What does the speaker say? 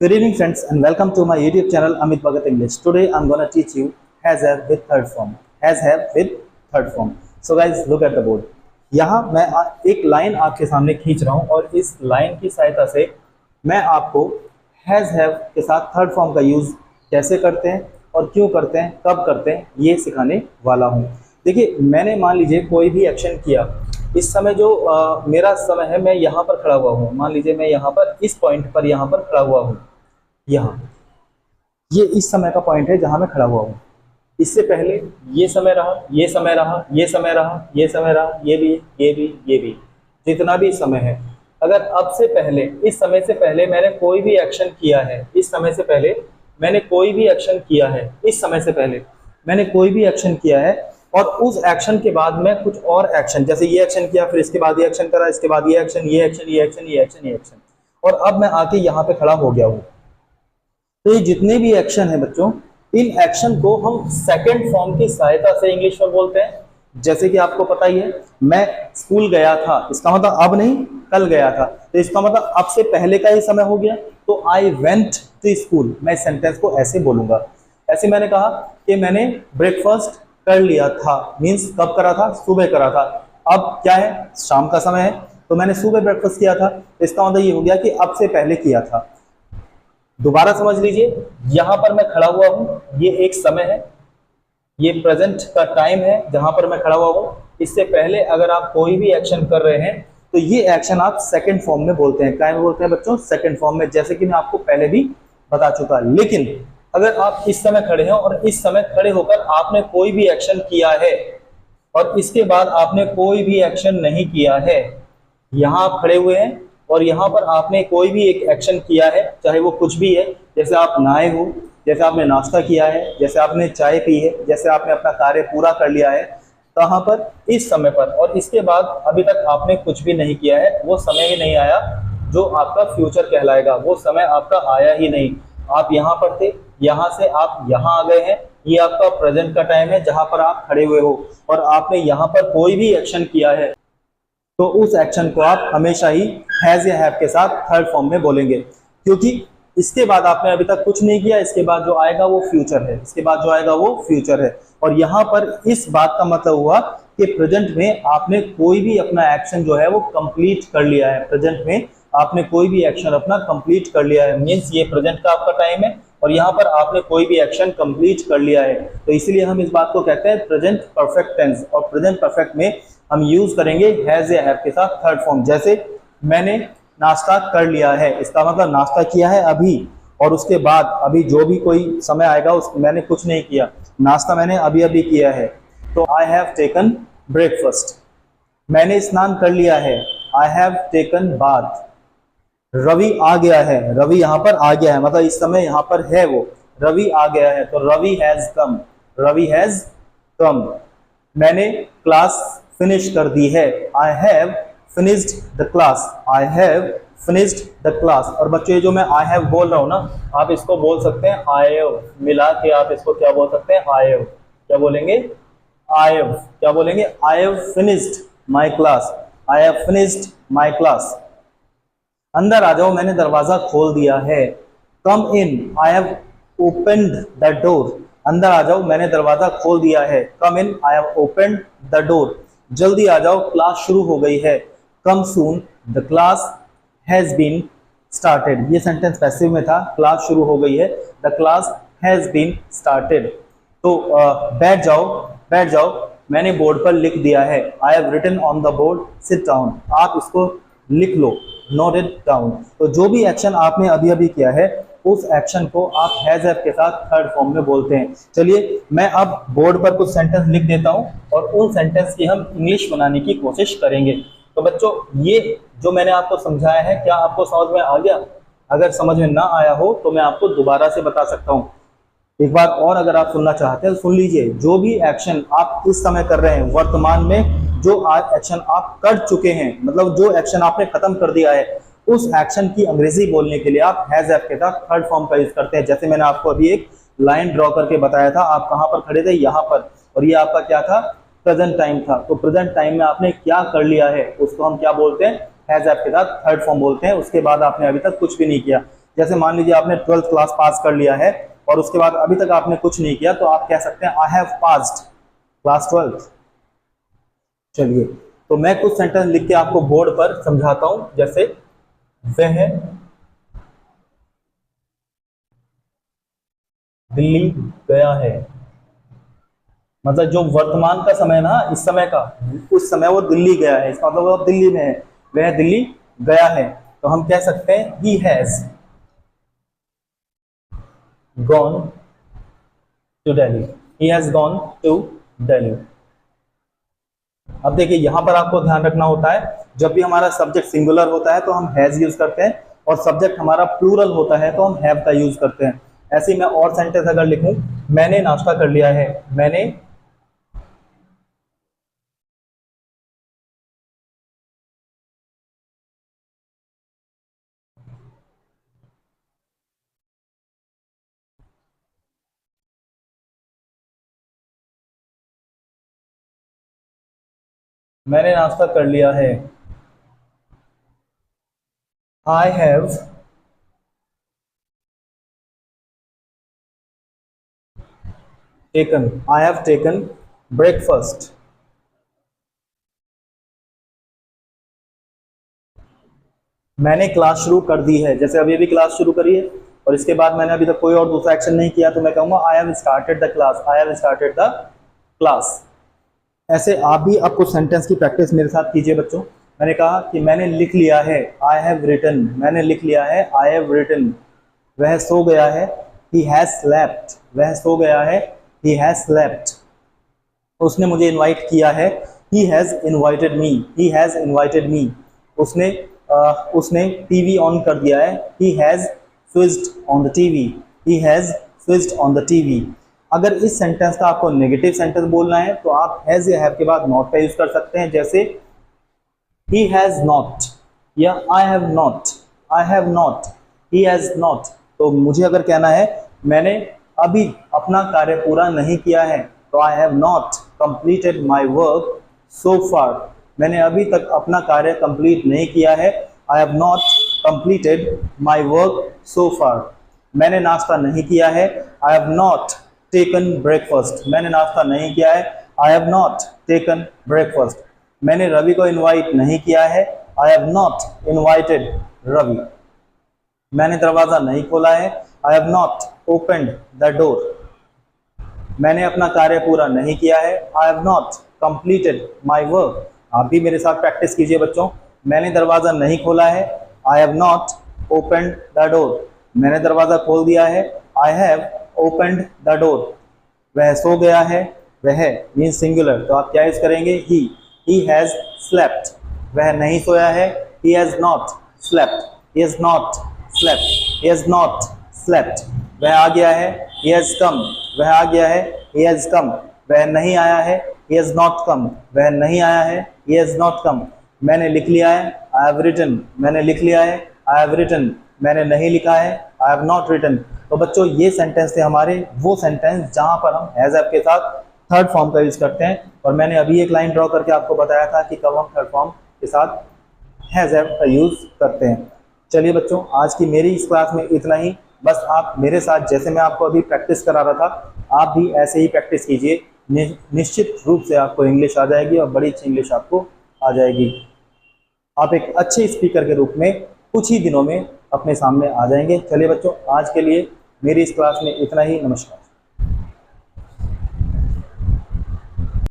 Good evening, friends, and welcome to my YouTube channel Amit Bhagat English. Today I'm gonna teach you has have with third form. Has have with third form. So guys, look at the board. यहाँ मैं एक line आपके सामने खींच रहा हूँ और इस लाइन की सहायता से मैं आपको हैज हैव के साथ थर्ड फॉर्म का यूज कैसे करते हैं और क्यों करते हैं, कब करते हैं, ये सिखाने वाला हूँ। देखिए, मैंने मान लीजिए कोई भी एक्शन किया। इस समय जो मेरा समय है, मैं यहाँ पर खड़ा हुआ हूँ। मान लीजिए मैं यहाँ पर इस पॉइंट पर यहाँ पर खड़ा हुआ हूँ। यहाँ ये इस समय का पॉइंट है जहां मैं खड़ा हुआ हूँ। इससे पहले ये समय रहा, ये समय रहा, ये समय रहा, ये समय रहा, ये भी, ये भी, ये भी, जितना भी समय है। अगर अब से पहले, इस समय से पहले मैंने कोई भी एक्शन किया है, इस समय से पहले मैंने कोई भी एक्शन किया है, इस समय से पहले मैंने कोई भी एक्शन किया है और उस एक्शन के बाद मैं कुछ और एक्शन, जैसे ये एक्शन किया, फिर इसके बाद ये एक्शन करा, इसके बाद ये एक्शन, ये एक्शन, ये एक्शन, ये एक्शन, ये एक्शन, और अब मैं आके यहाँ पे खड़ा हो गया हूँ। तो ये जितने भी एक्शन है बच्चों, इन एक्शन को हम सेकंड फॉर्म की सहायता से इंग्लिश में बोलते हैं। जैसे कि आपको पता ही है, मैं स्कूल गया था, इसका मतलब अब नहीं, कल गया था, तो इसका मतलब अब से पहले का ही समय हो गया। तो आई वेंट टू स्कूल, मैं सेंटेंस को ऐसे बोलूंगा। ऐसे मैंने कहा कि मैंने ब्रेकफास्ट कर लिया था, मीन्स कब करा था? सुबह करा था। अब क्या है? शाम का समय है, तो मैंने सुबह ब्रेकफास्ट किया था। इसका मतलब ये हो गया कि अब से पहले किया था। दोबारा समझ लीजिए, यहां पर मैं खड़ा हुआ हूं, ये एक समय है, ये प्रेजेंट का टाइम है जहां पर मैं खड़ा हुआ हूं। इससे पहले अगर आप कोई भी एक्शन कर रहे हैं तो ये एक्शन आप सेकंड फॉर्म में बोलते हैं। क्या बोलते हैं बच्चों? सेकंड फॉर्म में, जैसे कि मैं आपको पहले भी बता चुका। लेकिन अगर आप इस समय खड़े हैं और इस समय खड़े होकर आपने कोई भी एक्शन किया है और इसके बाद आपने कोई भी एक्शन नहीं किया है, यहां आप खड़े हुए हैं और यहाँ पर आपने कोई भी एक एक्शन किया है, चाहे वो कुछ भी है, जैसे आप नहाए हो, जैसे आपने नाश्ता किया है, जैसे आपने चाय पी है, जैसे आपने अपना कार्य पूरा कर लिया है, कहाँ पर? इस समय पर। और इसके बाद अभी तक आपने कुछ भी नहीं किया है, वो समय ही नहीं आया जो आपका फ्यूचर कहलाएगा, वो समय आपका आया ही नहीं। आप यहाँ पर थे, यहाँ से आप यहाँ आ गए हैं, ये आपका प्रेजेंट का टाइम है जहां पर आप खड़े हुए हो और आपने यहाँ पर कोई भी एक्शन किया है, तो उस एक्शन को आप हमेशा ही हैज या हैव के साथ थर्ड फॉर्म में बोलेंगे, क्योंकि इसके बाद आपने अभी तक कुछ नहीं किया। इसके बाद जो आएगा वो फ्यूचर है, इसके बाद जो आएगा वो फ्यूचर है। और यहाँ पर इस बात का मतलब हुआ कि प्रेजेंट में आपने कोई भी अपना एक्शन जो है वो कंप्लीट कर लिया है। प्रेजेंट में आपने कोई भी एक्शन अपना कंप्लीट कर लिया है, मीन्स ये प्रेजेंट का आपका टाइम है और यहाँ पर आपने कोई भी एक्शन कंप्लीट कर लिया है। तो इसीलिए हम इस बात को कहते हैं प्रेजेंट परफेक्ट टेंस। और प्रेजेंट परफेक्ट में हम यूज करेंगे हैज या हैव के साथ थर्ड फॉर्म। जैसे मैंने नाश्ता कर लिया है, इसका मतलब नाश्ता किया है अभी, और उसके बाद अभी जो भी कोई समय आएगा उस मैंने कुछ नहीं किया, नाश्ता मैंने अभी अभी किया है। तो आई हैव टेकन ब्रेकफास्ट। मैंने स्नान कर लिया है, I have taken bath. Ravi आ गया है, रवि यहाँ पर आ गया है, मतलब इस समय यहाँ पर है वो, रवि आ गया है, तो Ravi has come, Ravi has come. मैंने क्लास फिनिश कर दी है, I have finished the class, I have finished the class. और बच्चों, ये जो मैं आई हैव बोल रहा हूँ ना, आप इसको बोल सकते हैं आई हैव, मिला के आप इसको क्या बोल सकते हैं? I have. क्या बोलेंगे? I have. क्या बोलेंगे? I have finished my class, I have finished my class. अंदर आ जाओ, मैंने दरवाजा खोल दिया है, come in, I have opened the door. अंदर आ जाओ, मैंने दरवाजा खोल दिया है, come in, I have opened the door. जल्दी आ जाओ, क्लास शुरू हो गई है, come soon, the class has been started. ये सेंटेंस पैसिव में था, क्लास शुरू हो गई है, the class has been started. तो बैठ जाओ, बैठ जाओ, मैंने बोर्ड पर लिख दिया है, I have written on the board, sit down. आप इसको लिख लो, नोट इट डाउन। तो जो भी एक्शन आपने अभी अभी किया है, उस एक्शन को आप हैज हैव के साथ थर्ड फॉर्म में बोलते हैं। चलिए, मैं अब बोर्ड पर कुछ सेंटेंस लिख देता हूं और उन सेंटेंस की हम इंग्लिश बनाने की कोशिश करेंगे। तो बच्चों, ये जो मैंने आपको समझाया है, क्या आपको समझ में आ गया? अगर समझ में ना आया हो तो मैं आपको दोबारा से बता सकता हूँ। एक बार और अगर आप सुनना चाहते हैं तो सुन लीजिए। जो भी एक्शन आप इस समय कर रहे हैं, वर्तमान में जो एक्शन आप कर चुके हैं, मतलब जो एक्शन आपने खत्म कर दिया है, उस एक्शन की अंग्रेजी बोलने के लिए आप हैज हैव के साथ थर्ड फॉर्म का यूज करते हैं। जैसे मैंने आपको अभी एक लाइन ड्रॉ करके बताया था, आप कहां पर खड़े थे? यहाँ पर, और ये आपका क्या था? प्रेजेंट टाइम था। तो प्रेजेंट टाइम में आपने क्या कर लिया है, उसको हम क्या बोलते हैं? हैज हैव के साथ थर्ड फॉर्म बोलते हैं। उसके बाद आपने अभी तक कुछ भी नहीं किया। जैसे मान लीजिए आपने 12th क्लास पास कर लिया है और उसके बाद अभी तक आपने कुछ नहीं किया, तो आप कह सकते हैं I have passed class 12th। चलिए, तो मैं कुछ सेंटेंस लिख के आपको बोर्ड पर समझाता हूं। जैसे वह दिल्ली गया है, मतलब जो वर्तमान का समय ना, इस समय का, उस समय वो दिल्ली गया है, इसका मतलब वो दिल्ली में है, वह दिल्ली गया है। तो हम कह सकते हैं he has gone to Delhi, he has gone to Delhi. अब देखिए यहां पर आपको ध्यान रखना होता है, जब भी हमारा सब्जेक्ट सिंगुलर होता है तो हम हैज यूज करते हैं, और सब्जेक्ट हमारा प्लूरल होता है तो हम हैव का यूज करते हैं। ऐसे ही मैं और सेंटेंस अगर लिखूं, मैंने नाश्ता कर लिया है, मैंने नाश्ता कर लिया है। I have taken, I have taken breakfast. मैंने क्लास शुरू कर दी है, जैसे अभी अभी क्लास शुरू करी है और इसके बाद मैंने अभी तक कोई और दूसरा एक्शन नहीं किया, तो मैं कहूंगा I have started the class, I have started the class. ऐसे आप भी अब कुछ सेंटेंस की प्रैक्टिस मेरे साथ कीजिए बच्चों। मैंने कहा कि मैंने लिख लिया है, आई हैव रिटन, मैंने लिख लिया है, आई हैव रिटन। वह सो गया है, ही हैज स्लेप्ट, वह सो गया है, ही हैज स्लेप्ट। उसने मुझे इनवाइट किया है, he has invited me, he has invited me. उसने उसने टीवी ऑन कर दिया है, he has switched on the TV, he has switched on the TV. अगर इस सेंटेंस का आपको नेगेटिव सेंटेंस बोलना है तो आप हैज या हैव के बाद नॉट का यूज कर सकते हैं, जैसे ही हैज नॉट या आई have not, I have not, he has not. तो मुझे अगर कहना है मैंने अभी अपना कार्य पूरा नहीं किया है, तो I have not completed my work so far, मैंने अभी तक अपना कार्य कंप्लीट नहीं किया है, I have not completed my work so far. मैंने नाश्ता नहीं किया है, I have not taken breakfast, मैंने नाश्ता नहीं किया है, I have not taken breakfast. मैंने रवि को इनवाइट नहीं किया है, I have not invited Ravi. मैंने दरवाजा नहीं खोला है, I have not opened the door. मैंने अपना कार्य पूरा नहीं किया है, I have not completed my work. आप भी मेरे साथ प्रैक्टिस कीजिए बच्चों। मैंने दरवाजा नहीं खोला है, I have not opened the door. मैंने दरवाजा खोल दिया है, I have opened the door. वह सो गया है, वह मीन सिंगुलर, तो आप क्या यूज करेंगे, ही हैज स्लेप्ट। वह नहीं सोया है, he has not slept, he has not slept, he has not slept. वह आ गया है, he has come, वह आ गया है, he has come। वह नहीं आया है, he has not come, वह नहीं आया है, he has not come। मैंने लिख लिया है, I have written, मैंने लिख लिया है, I have written। मैंने नहीं लिखा है, I have not written। तो बच्चों ये सेंटेंस थे हमारे, वो सेंटेंस जहां पर हम हैज हैव के साथ थर्ड फॉर्म का यूज करते हैं। और मैंने अभी एक लाइन ड्रॉ करके आपको बताया था कि कब हम थर्ड फॉर्म के साथ हैज हैव का यूज करते हैं। चलिए बच्चों, आज की मेरी इस क्लास में इतना ही। बस आप मेरे साथ, जैसे मैं आपको अभी प्रैक्टिस करा रहा था, आप भी ऐसे ही प्रैक्टिस कीजिए। निश्चित रूप से आपको इंग्लिश आ जाएगी और बड़ी अच्छी इंग्लिश आपको आ जाएगी। आप एक अच्छे स्पीकर के रूप में कुछ ही दिनों में अपने सामने आ जाएंगे। चलिए बच्चों, आज के लिए मेरी इस क्लास में इतना ही। नमस्कार।